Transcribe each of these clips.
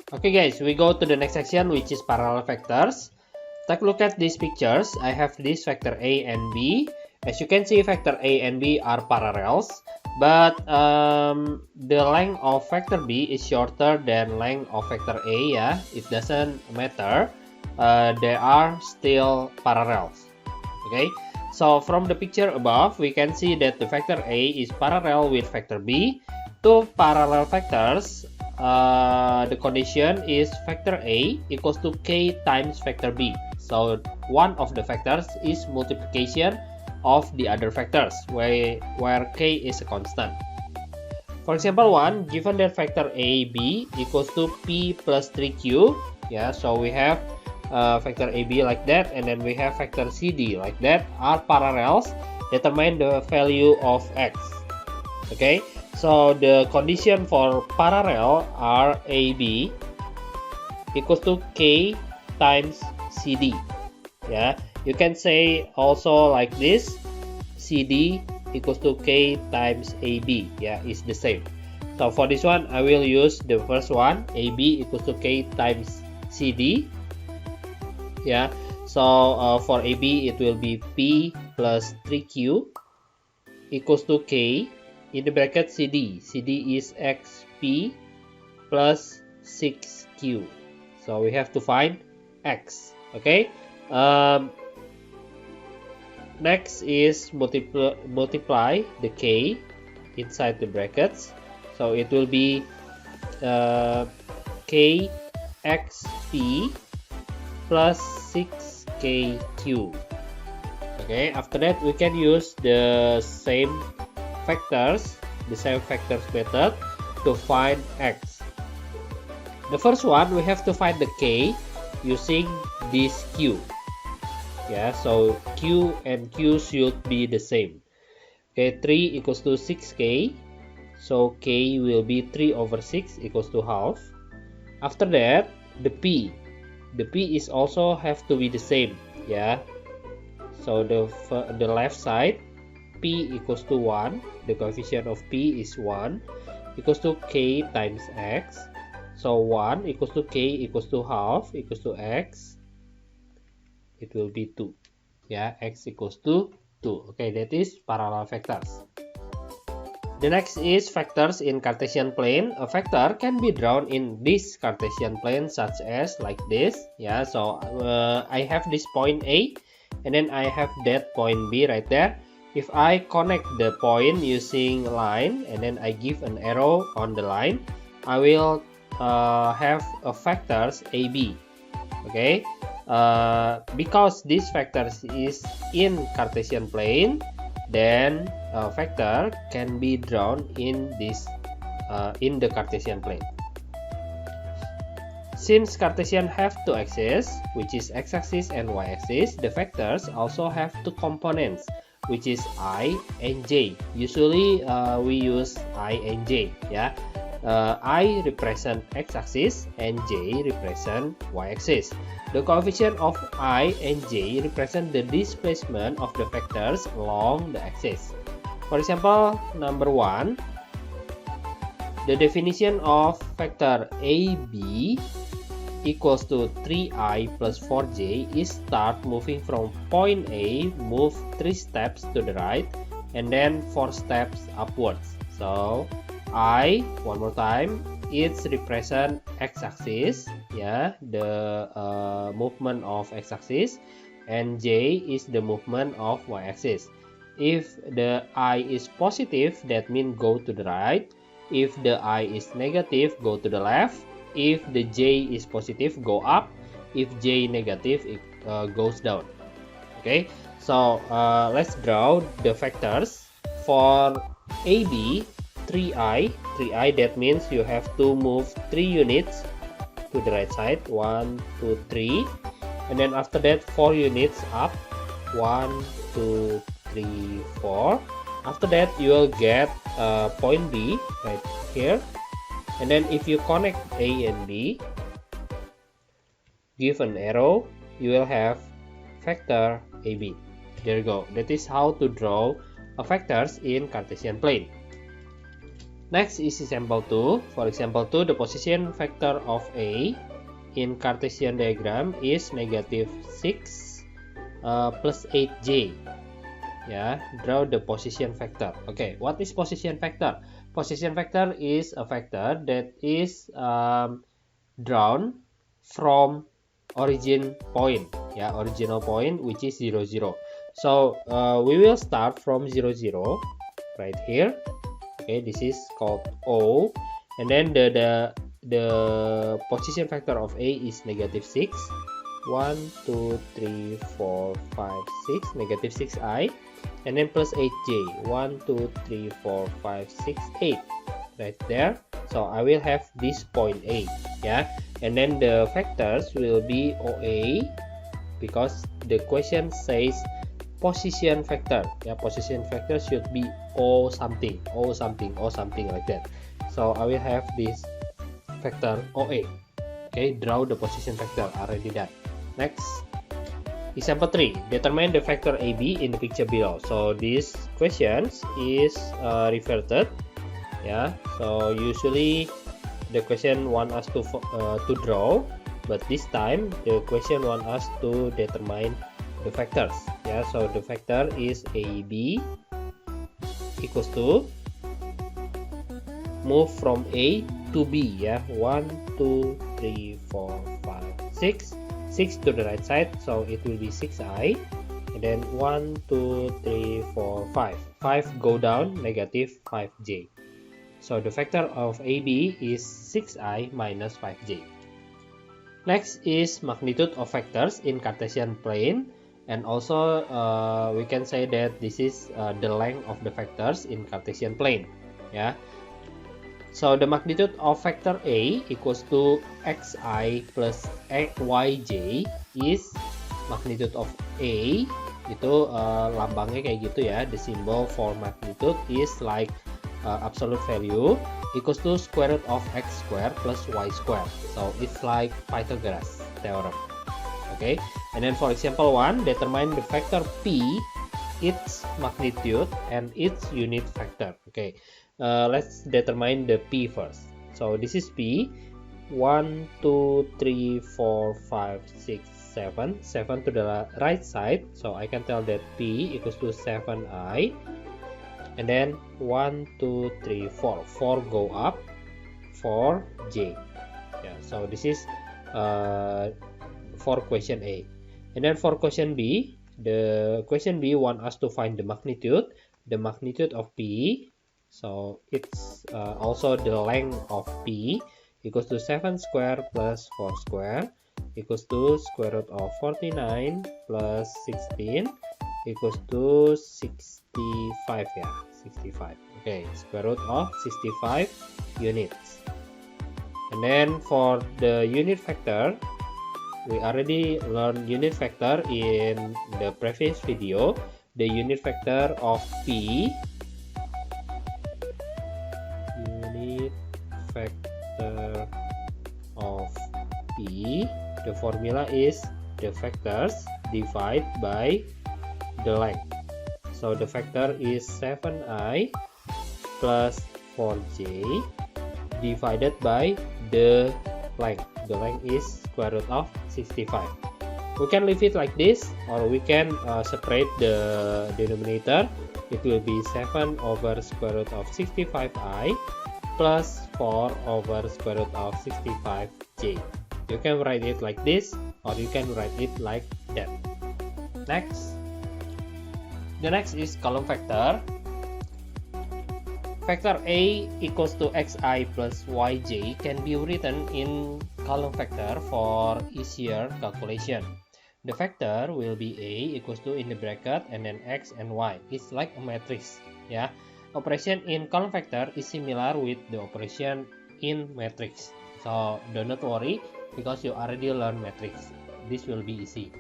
Okay guys, we go to the next section, which is parallel vectors. Take a look at these pictures. I have this vector A and B. As you can see, vector A and B are parallels, but the length of vector B is shorter than length of vector A. Yeah, it doesn't matter. They are still parallels. Okay, so from the picture above, we can see that the vector A is parallel with vector B. Two parallel vectors. The condition is vector A equals to k times vector B. So one of the vectors is multiplication of the other vectors, where k is a constant. For example 1, given that vector AB equals to P plus 3Q, yeah, so we have vector AB like that, and then we have vector CD like that, are parallels, determine the value of x. Okay, so the condition for parallel are AB equals to K times CD. Yeah, you can say also like this, CD equals to K times AB. Yeah, it's the same. So for this one, I will use the first one, AB equals to K times CD. Yeah, so for AB, it will be P plus 3Q equals to K in the bracket CD. CD is XP plus 6Q. So we have to find X. Okay. Next is multiply the K inside the brackets. So it will be KXP plus 6KQ. Okay, after that we can use the same vectors method to find X. The first one, we have to find the K using this Q. Yeah, so Q and Q should be the same. Okay, 3 equals to 6K. So K will be 3 over 6 equals to half. After that, the P. The P is also have to be the same. Yeah. So the left side, P equals to 1. The coefficient of P is 1 equals to K times X. So 1 equals to K equals to half equals to X. It will be 2. Yeah, X equals to 2. Okay, that is parallel vectors. The next is vectors in Cartesian plane. A vector can be drawn in this Cartesian plane such as like this. Yeah, so I have this point A, and then I have that point B right there. If I connect the point using line, and then I give an arrow on the line, I will have a vectors AB. Okay, because this vectors is in Cartesian plane, then a vector can be drawn in this in the Cartesian plane. Since Cartesian have two axes, which is x-axis and y-axis, the vectors also have two components, which is I and j. Usually we use I and j. Yeah, I represent x-axis and j represent y-axis. The coefficient of I and j represent the displacement of the vectors along the axis. For example, number 1, the definition of vector AB equals to 3i plus 4j is start moving from point A, move 3 steps to the right, and then 4 steps upwards. So I, one more time, it's represent x-axis, yeah, the movement of x-axis, and j is the movement of y-axis. If the I is positive, that means go to the right. If the I is negative, go to the left. If the j is positive, go up. If j negative, it goes down. Okay, so let's draw the vectors. For AB, 3i, that means you have to move 3 units to the right side, 1, 2, 3, and then after that 4 units up, 1, 2, 3, 4. After that you will get point B right here, and then if you connect A and B, give an arrow, you will have vector AB. There you go. That is how to draw vectors in Cartesian plane. Next is example 2. For example 2, the position vector of A in Cartesian diagram is negative 6 plus 8j. Yeah, draw the position vector. Okay, what is position vector? Position vector is a vector that is drawn from origin point. Yeah, original point which is 0, 0. So we will start from 0, 0 right here. Okay, this is called O, and then the position vector of A is negative 6. 1, 2, 3, 4, 5, 6, negative 6i, and then plus 8j. 1, 2, 3, 4, 5, 6, 8. Right there. So I will have this point A. Yeah, and then the vectors will be OA because the question says position vector. Yeah, position vector should be O something, O something, O something like that. So I will have this vector OA. Okay, draw the position vector. Already done. Next, example 3. Determine the vector AB in the picture below. So this question is reverted. Yeah. So usually the question want us to draw, but this time the question want us to determine the vectors. Yeah. So the vector is AB equals to move from A to B. Yeah. 1, 2, 3, 4, 5, 6. 6 to the right side, so it will be 6i, and then 1, 2, 3, 4, 5. 5 go down, negative 5j. So the vector of AB is 6i minus 5j. Next is magnitude of vectors in Cartesian plane, and also we can say that this is the length of the vectors in Cartesian plane. Yeah. So the magnitude of vector A equals to xi plus yj is magnitude of A itu lambangnya kayak gitu ya. The symbol for magnitude is like absolute value equals to square root of x squared plus y squared. So it's like Pythagoras theorem. Okay, and then for example 1, determine the vector P, its magnitude and its unit vector. Okay. Let's determine the P first. So this is P. 1, 2, 3, 4, 5, 6, 7. 7 to the right side. So I can tell that P equals to 7i. And then 1, 2, 3, 4. 4 go up. 4j. Yeah. So this is for question A. And then for question B, the question B want us to find the magnitude. The magnitude of P. So it's also the length of P equals to 7 square plus 4 square equals to square root of 49 plus 16 equals to 65 ya, 65. Okay, square root of 65 units. And then for the unit vector, we already learned unit vector in the previous video. The unit vector of P, vector of P, the formula is the vectors divided by the length. So the vector is 7i plus 4j divided by the length. The length is square root of 65. We can leave it like this, or we can separate the denominator. It will be 7 over square root of 65i plus 4 over square root of 65j. You can write it like this, or you can write it like that. Next, the next is column vector. Vector A equals to xi plus yj can be written in column vector for easier calculation. The vector will be A equals to in the bracket and then x and y. It's like a matrix. Yeah. Operation in column vector is similar with the operation in matrix. So do not worry because you already learned matrix. This will be easy.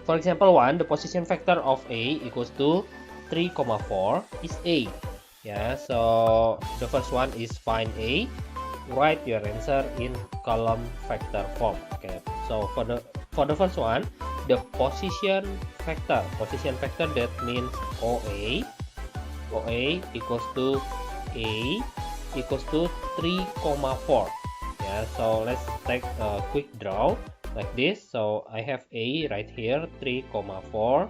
For example 1, the position vector of A equals to 3, 4 is A. Yeah, so the first one is find A. Write your answer in column vector form. Okay, so for the first one, the position vector that means OA equals to A equals to 3,4. Yeah, so let's take a quick draw like this. So I have A right here, 3,4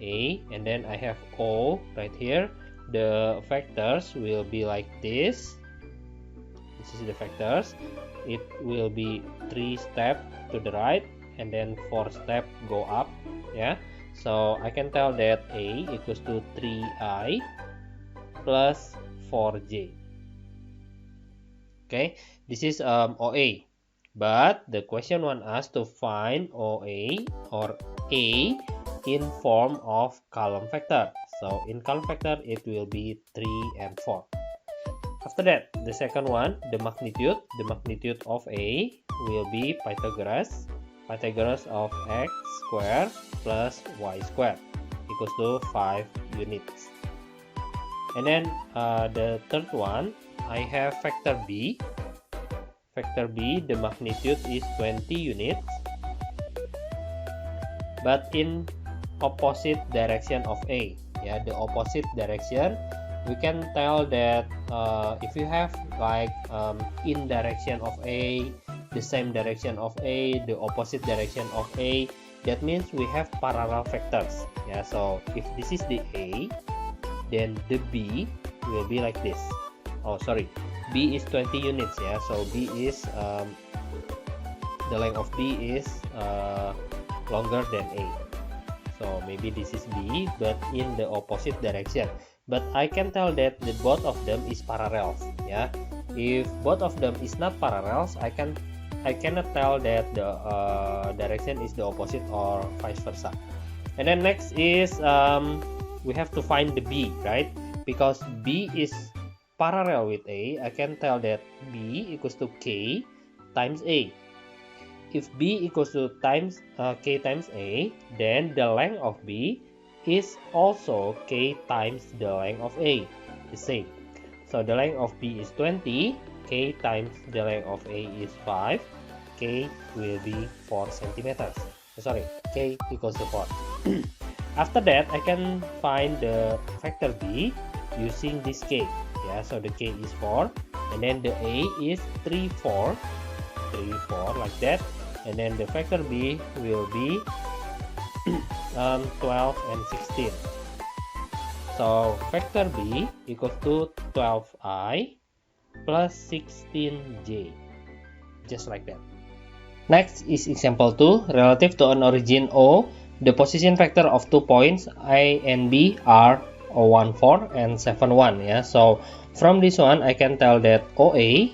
A, and then I have O right here. The factors will be like this. This is the factors. It will be 3 steps to the right and then 4 steps go up. Yeah, so I can tell that A equals to 3I plus 4J. Okay, this is OA, but the question wants us to find OA or A in form of column factor. So in column factor it will be 3 and 4. After that, the second one, the magnitude of A will be Pythagoras of x squared plus y squared equals to 5 units. And then the third one, I have factor B. Factor B, the magnitude is 20 units, but in opposite direction of A. Yeah, the opposite direction. We can tell that if you have like in direction of A, the same direction of A, the opposite direction of A, that means we have parallel factors. Yeah, so if this is the A, then the B will be like this. Oh, sorry, B is 20 units. Yeah, so B is the length of B is longer than A. So maybe this is B, but in the opposite direction. But I can tell that the both of them is parallels. Yeah, if both of them is not parallels, I cannot tell that the direction is the opposite or vice versa. And then next is we have to find the B, right? Because B is parallel with A, I can tell that B equals to K times A. If B equals to K times A, then the length of B is also K times the length of A, the same. So the length of B is 20, K times the length of A is 5, K will be 4 centimeters. Sorry, K equals to 4. After that, I can find the factor B using this K. Yeah, so the K is 4, and then the A is 3, 4 like that, and then the factor B will be 12 and 16. So factor B equals to 12I plus 16J, just like that. Next is example 2. Relative to an origin O, the position factor of 2 points A and B are 0,14 and 7,1. Yeah, so from this one I can tell that OA,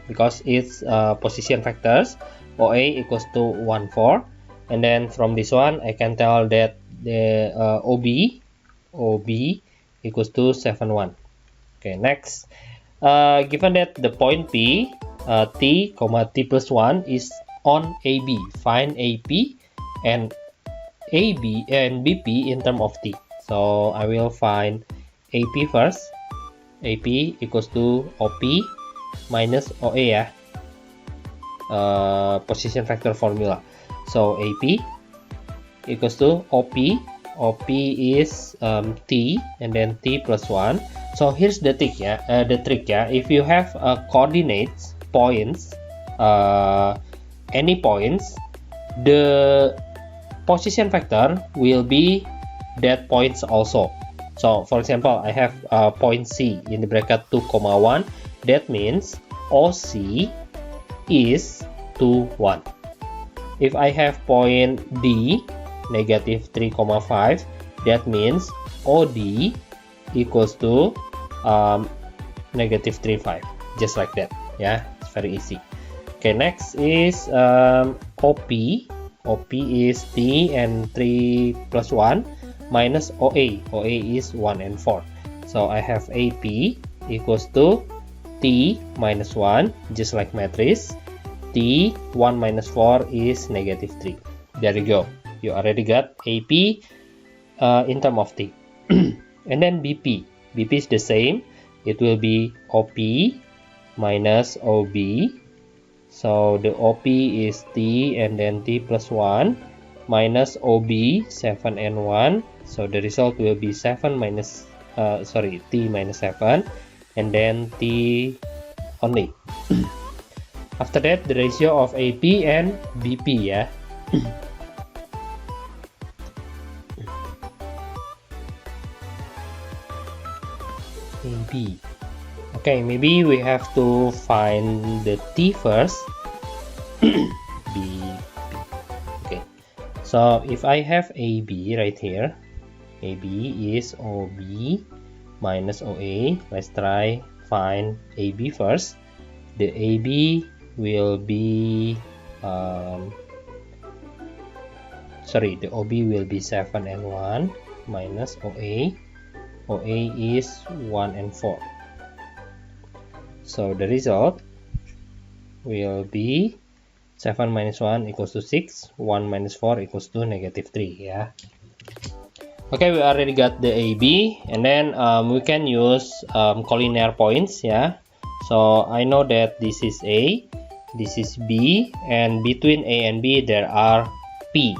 because it's position factors, OA equals to 1,4, and then from this one I can tell that the OB equals to 7,1. Okay, next, given that the point P, T, T plus 1 is on AB, find AP and AB and BP in terms of T. So I will find AP first. AP equals to OP minus OA, ya, position factor formula. So AP equals to OP. OP is T and then T plus 1. So here's the trick, yeah. If you have coordinates points, any points, the position factor will be that points also. So for example, I have point C in the bracket 2,1. That means OC is 2,1. If I have point D negative 3,5, that means OD equals to negative 3,5, just like that. Yeah, it's very easy. Okay, next is OP. OP is T and 3 plus 1 minus OA. OA is 1 and 4. So I have AP equals to T minus 1, just like matrix. T 1 minus 4 is negative 3. There you go. You already got AP in terms of T. And then BP. BP is the same. It will be OP minus OB. So the OP is T and then T plus 1 minus OB 7 and 1. So the result will be 7 minus T minus 7 and then T only. After that, the ratio of AP and BP ya. AB. Okay, maybe we have to find the T first. B. Okay, so if I have AB right here, AB is OB minus OA. Let's try find AB first. The AB will be the OB will be 7 and 1 minus OA. OA is 1 and 4. So the result will be 7 minus 1 equals to 6, 1 minus 4 equals to -3 ya. Okay, we already got the AB, and then we can use collinear points ya. So I know that this is A, this is B, and between A and B there are P.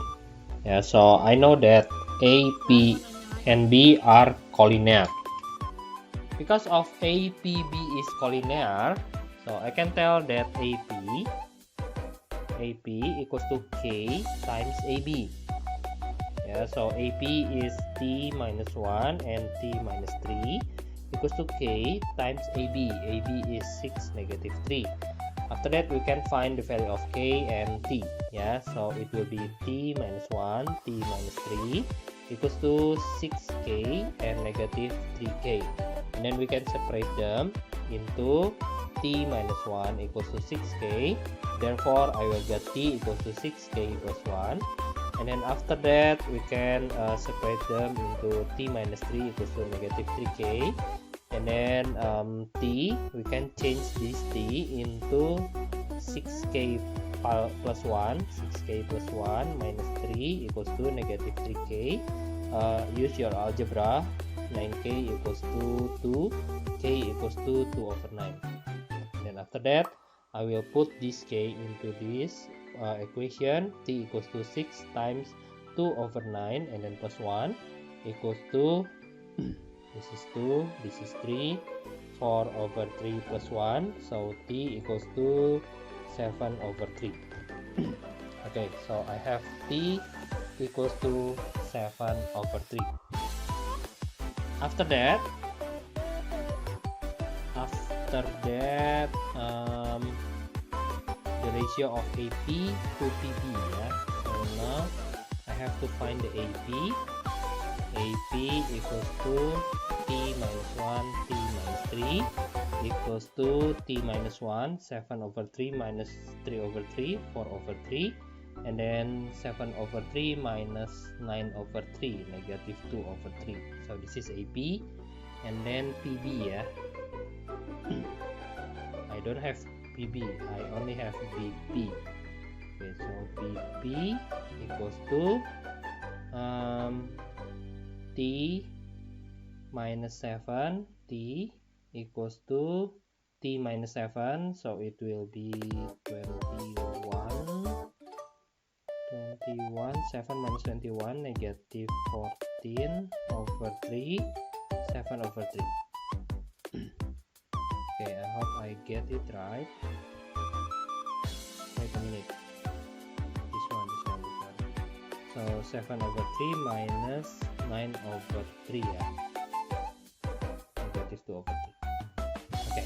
Yeah, so I know that A, P, and B are collinear. Because of A, P, B is collinear, so I can tell that AP equals to K times AB. Yeah, so AP is T minus 1 and T minus 3 equals to K times AB. AB is 6, -3. After that, we can find the value of K and T. Yeah, so it will be T minus 1, T minus 3 equals to 6K and -3K. And then we can separate them into T minus 1 equals to 6K. Therefore, I will get T equals to 6K plus 1. And then after that, we can separate them into T minus 3 equals to -3K. And then T, we can change this T into 6K plus 1. 6K plus 1 minus 3 equals to -3K. Use your algebra. 9K equals to 2, K equals to 2 over 9. Then after that, I will put this K into this equation. T equals to 6 times 2 over 9 and then plus 1 equals to this is 2, this is 3, 4 over 3 plus 1, so T equals to 7 over 3. Okay, so I have T equals to 7 over 3. After that, the ratio of AP to PB ya. So now I have to find the AP. AP equals to T minus 1, T minus 3 equals to T minus 1, 7 over 3 minus 3 over 3, 4 over 3, and then 7 over 3 minus 9 over 3, -2 over 3. So this is AP, and then PB ya. I don't have PB, I only have BP. Okay, so BP equals to T minus 7, T equals to T minus 7, so it will be 21, 7 minus 21, -14 over 3, 7 over 3. Okay, I hope I get it right. Wait a minute. This one. So 7 over 3 minus 9 over 3 ya. -2 over 3. Okay.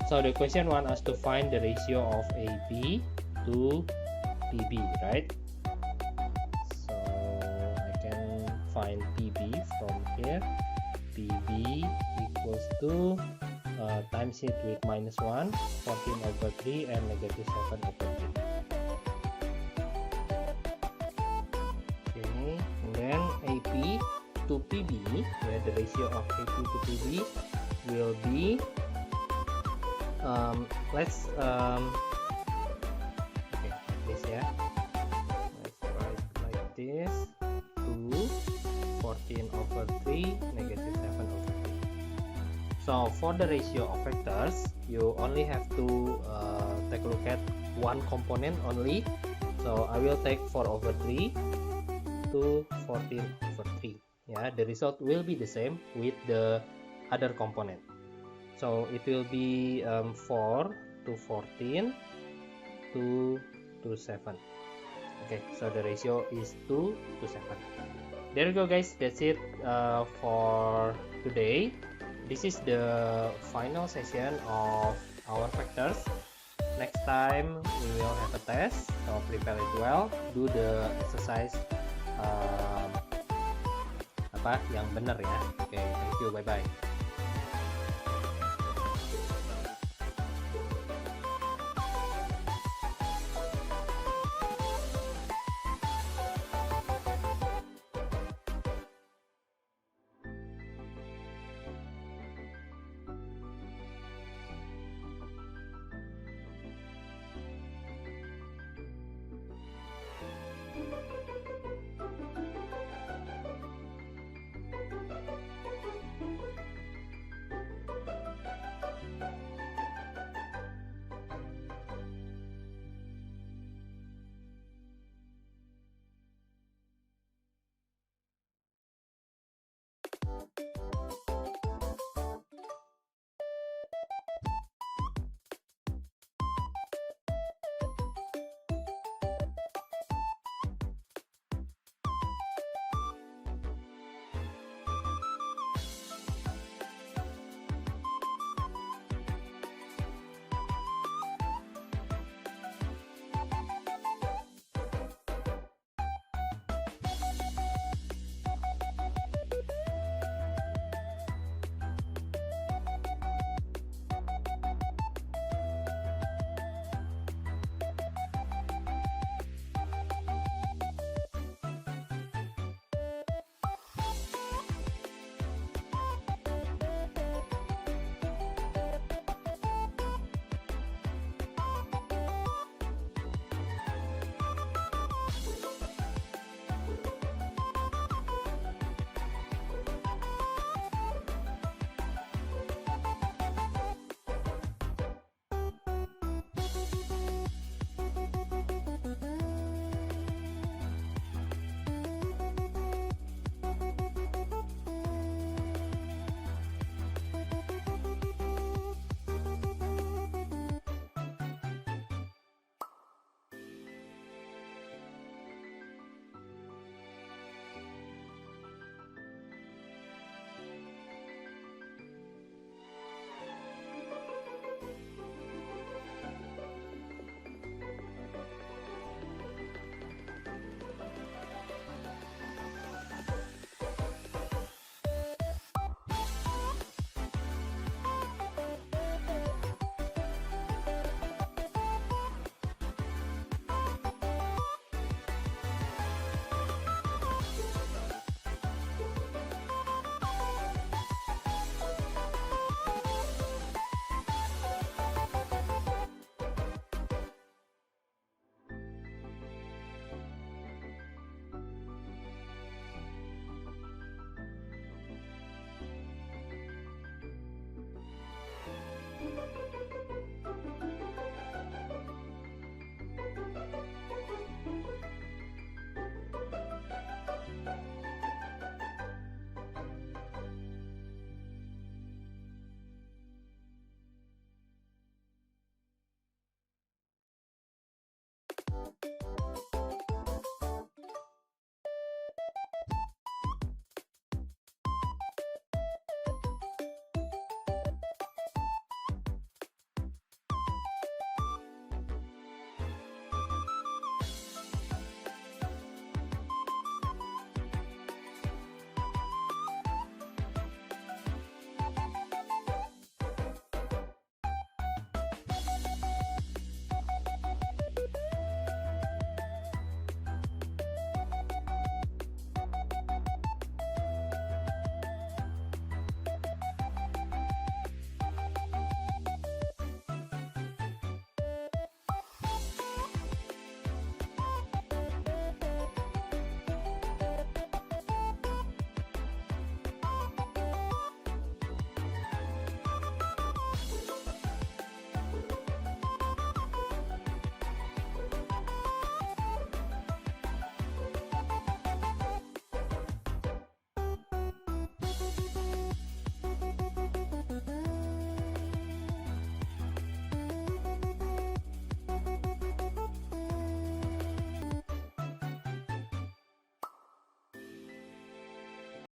So the question wants us to find the ratio of AB to PB, right? So I can find PB from here. PB equals to times it with -1, 14 over 3 and -7 over 3. Okay, and then AP to PB, where the ratio of AP to PB will be okay, this ya. Let's write like this: 2, 14 over 3, -7 over 3. So for the ratio of vectors, you only have to take a look at one component only. So I will take 4 over 3 to 14 over 3. Yeah, the result will be the same with the other component. So it will be 4 to 14, 2 to 7. Okay, so the ratio is 2 to 7. There you go guys, that's it for today. This is the final session of our vectors. Next time we will have a test, so prepare it well, do the exercise apa yang benar ya. Okay, thank you, bye bye.